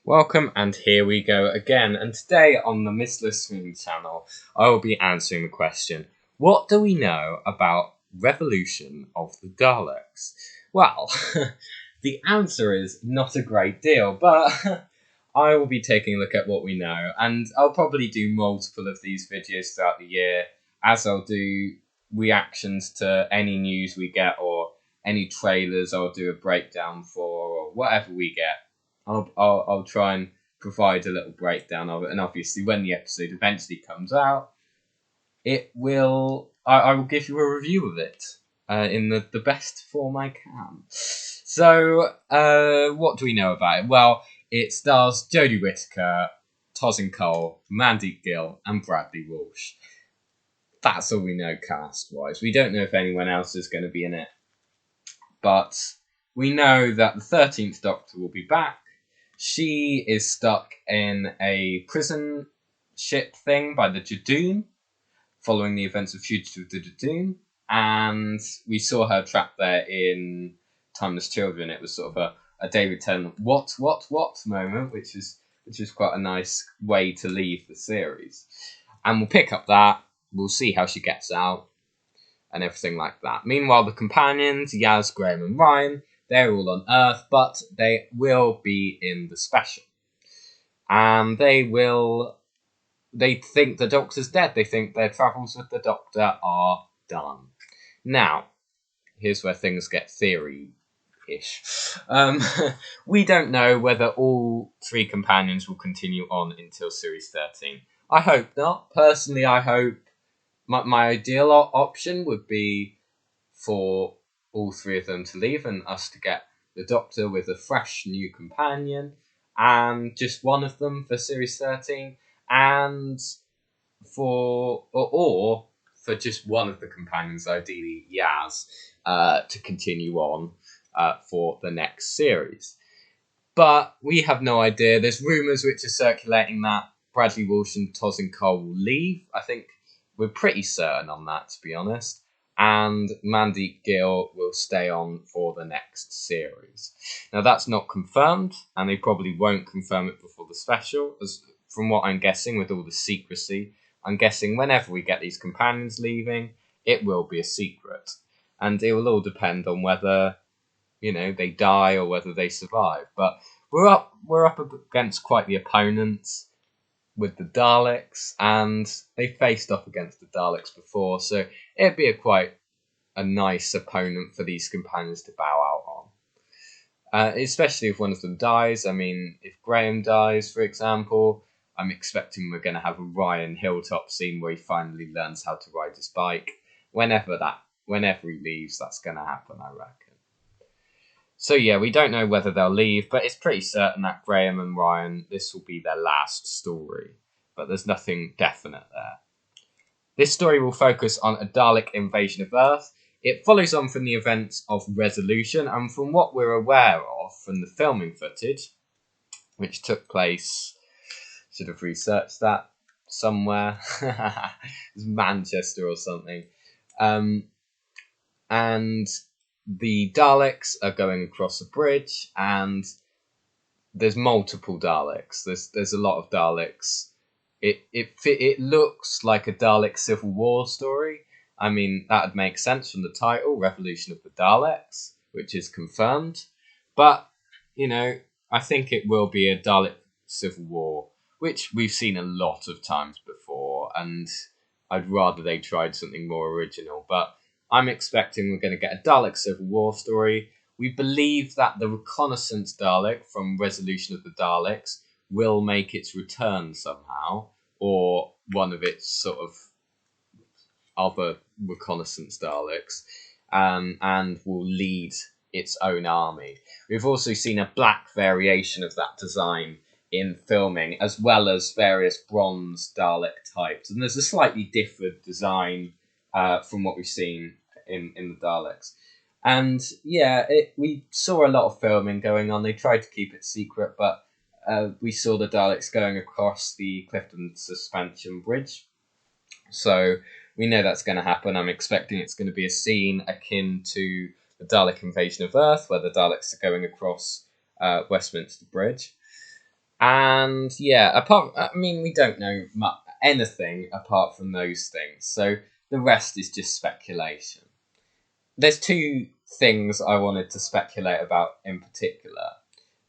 Welcome, and here we go again. And today on the Mr. Swing channel, I will be answering the question, what do we know about Revolution of the Daleks? Well, the answer is not a great deal, but I will be taking a look at what we know, and I'll probably do multiple of these videos throughout the year, as I'll do reactions to any news we get or any trailers I'll do a breakdown for, or whatever we get. I'll try and provide a little breakdown of it, and obviously when the episode eventually comes out, I will give you a review of it in the best form I can. So what do we know about it? Well, it stars Jodie Whittaker, Tosin Cole, Mandy Gill, and Bradley Walsh. That's all we know cast-wise. We don't know if anyone else is going to be in it, but we know that the 13th Doctor will be back. She is stuck in a prison ship thing by the Jadoon, following the events of Fugitive of the Jadoon, and we saw her trapped there in Timeless Children. It was sort of a David Tennant what moment, which is quite a nice way to leave the series. And we'll pick up that, we'll see how she gets out, and everything like that. Meanwhile, the companions, Yaz, Graham, and Ryan, they're all on Earth, but they will be in the special. And they think the Doctor's dead. They think their travels with the Doctor are done. Now, here's where things get theory-ish. We don't know whether all three companions will continue on until Series 13. I hope not. Personally, I hope my ideal option would be for all three of them to leave and us to get the Doctor with a fresh new companion, and just one of them for Series 13, and for just one of the companions, ideally Yaz, to continue on for the next series. But we have no idea. There's rumours which are circulating that Bradley Walsh and Tosin Cole will leave. I think we're pretty certain on that, to be honest. And Mandy Gill will stay on for the next series. Now, that's not confirmed, and they probably won't confirm it before the special, as from what I'm guessing with all the secrecy. I'm guessing whenever we get these companions leaving, it will be a secret. And it will all depend on whether, they die or whether they survive. But we're up against quite the opponents with the Daleks, and they faced off against the Daleks before, so it'd be quite a nice opponent for these companions to bow out on. Especially if one of them dies. I mean, if Graham dies, for example, I'm expecting we're going to have a Ryan Hilltop scene where he finally learns how to ride his bike. Whenever he leaves, that's going to happen, I reckon. So yeah, we don't know whether they'll leave, but it's pretty certain that Graham and Ryan, this will be their last story. But there's nothing definite there. This story will focus on a Dalek invasion of Earth. It follows on from the events of Resolution, and from what we're aware of from the filming footage, which took place, should have researched that somewhere, it's Manchester or something, and the Daleks are going across a bridge, and there's multiple Daleks. There's a lot of Daleks. It looks like a Dalek Civil War story. I mean, that would make sense from the title, Revolution of the Daleks, which is confirmed. But, I think it will be a Dalek Civil War, which we've seen a lot of times before, and I'd rather they tried something more original. But I'm expecting we're going to get a Dalek Civil War story. We believe that the reconnaissance Dalek from Resolution of the Daleks will make its return somehow, or one of its sort of other reconnaissance Daleks, and will lead its own army. We've also seen a black variation of that design in filming, as well as various bronze Dalek types. And there's a slightly different design from what we've seen in the Daleks. And yeah, we saw a lot of filming going on. They tried to keep it secret, but we saw the Daleks going across the Clifton Suspension Bridge. So we know that's going to happen. I'm expecting it's going to be a scene akin to the Dalek invasion of Earth, where the Daleks are going across Westminster Bridge. And we don't know anything apart from those things. So the rest is just speculation. There's two things I wanted to speculate about in particular,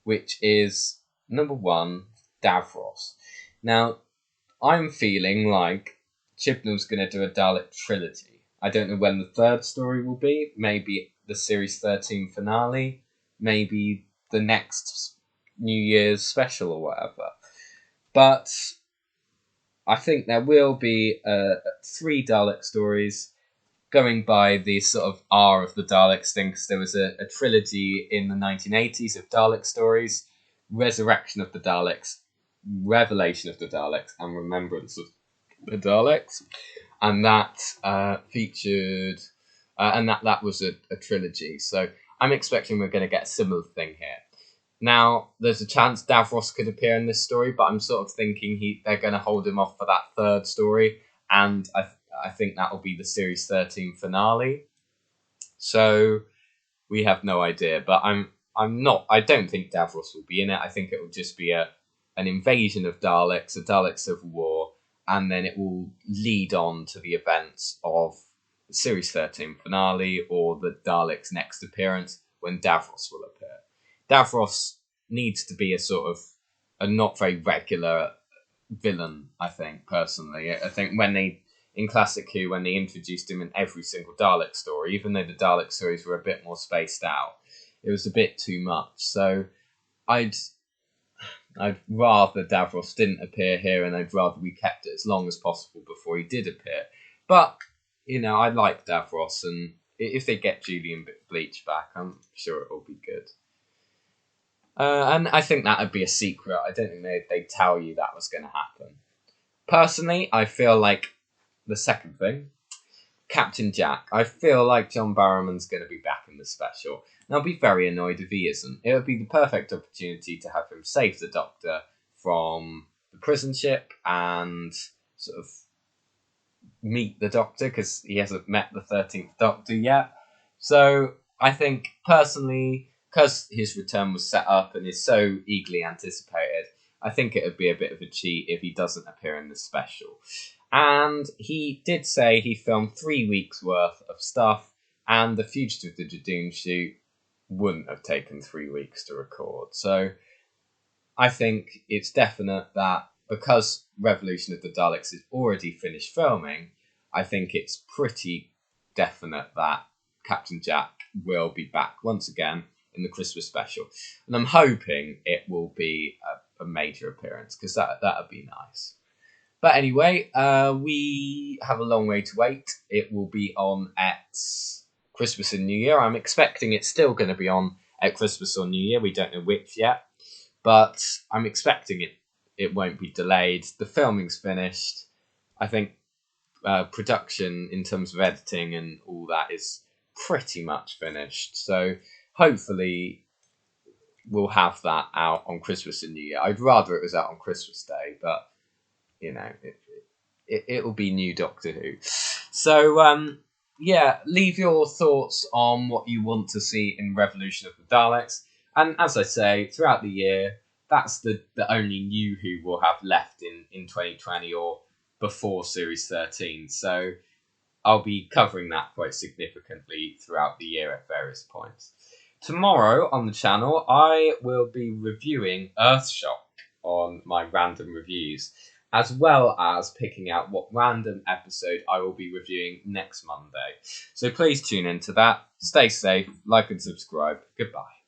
which is number one, Davros. Now, I'm feeling like Chibnall's going to do a Dalek trilogy. I don't know when the third story will be. Maybe the Series 13 finale. Maybe the next New Year's special or whatever. But I think there will be 3 Dalek stories going by the sort of R of the Daleks thing, because there was a trilogy in the 1980s of Dalek stories: Resurrection of the Daleks, Revelation of the Daleks, and Remembrance of the Daleks. And that featured, and that was a trilogy. So I'm expecting we're going to get a similar thing here. Now, there's a chance Davros could appear in this story, but I'm sort of thinking they're going to hold him off for that third story, and I think that will be the Series 13 finale. So we have no idea, but I don't think Davros will be in it. I think it will just be an invasion of Daleks, a Dalek civil war, and then it will lead on to the events of the Series 13 finale or the Daleks' next appearance, when Davros will appear. Davros needs to be a not very regular villain, I think, personally. I think in Classic Who, when they introduced him in every single Dalek story, even though the Dalek stories were a bit more spaced out, it was a bit too much. So I'd rather Davros didn't appear here, and I'd rather we kept it as long as possible before he did appear. But, I like Davros, and if they get Julian Bleach back, I'm sure it will be good. And I think that would be a secret. I don't think they'd tell you that was going to happen. Personally, I feel like the second thing, Captain Jack. I feel like John Barrowman's going to be back in the special, and I'll be very annoyed if he isn't. It would be the perfect opportunity to have him save the Doctor from the prison ship and sort of meet the Doctor, because he hasn't met the 13th Doctor yet. So I think, personally, because his return was set up and is so eagerly anticipated, I think it would be a bit of a cheat if he doesn't appear in the special. And he did say he filmed 3 weeks worth of stuff, and the Fugitive to Jadoon shoot wouldn't have taken 3 weeks to record. So I think it's definite that because Revolution of the Daleks is already finished filming, I think it's pretty definite that Captain Jack will be back once again in the Christmas special. And I'm hoping it will be a major appearance, because that would be nice. But anyway, we have a long way to wait. It will be on at Christmas and New Year. I'm expecting it's still going to be on at Christmas or New Year. We don't know which yet, but I'm expecting it won't be delayed. The filming's finished. I think production in terms of editing and all that is pretty much finished. So hopefully we'll have that out on Christmas and New Year. I'd rather it was out on Christmas Day, but it'll be new Doctor Who. So leave your thoughts on what you want to see in Revolution of the Daleks. And as I say, throughout the year, that's the only new Who we'll have left in 2020 or before Series 13. So I'll be covering that quite significantly throughout the year at various points. Tomorrow on the channel, I will be reviewing Earthshock on my random reviews, as well as picking out what random episode I will be reviewing next Monday. So please tune into that. Stay safe, like and subscribe. Goodbye.